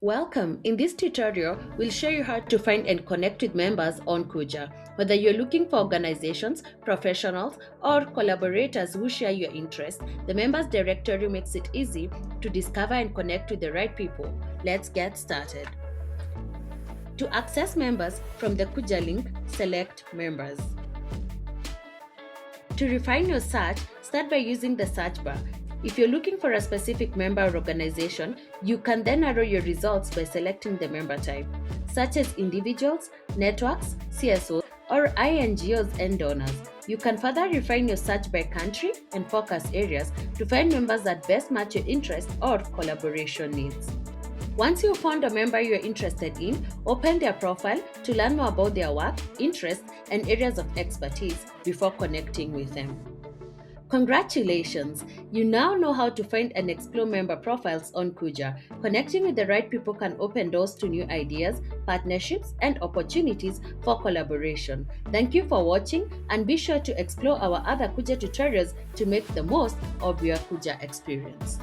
Welcome. In this tutorial, we'll show you how to find and connect with members on Kuja. Whether you're looking for organizations, professionals, or collaborators who share your interests, the members directory makes it easy to discover and connect with the right people. Let's get started. To access members from the Kuja link, select Members. To refine your search, start by using the search bar. If you're looking for a specific member or organization, you can then narrow your results by selecting the member type, such as individuals, networks, CSOs, or INGOs and donors. You can further refine your search by country and focus areas to find members that best match your interests or collaboration needs. Once you've found a member you're interested in, open their profile to learn more about their work, interests, and areas of expertise before connecting with them. Congratulations! You now know how to find and explore member profiles on Kuja. Connecting with the right people can open doors to new ideas, partnerships, and opportunities for collaboration. Thank you for watching, and be sure to explore our other Kuja tutorials to make the most of your Kuja experience.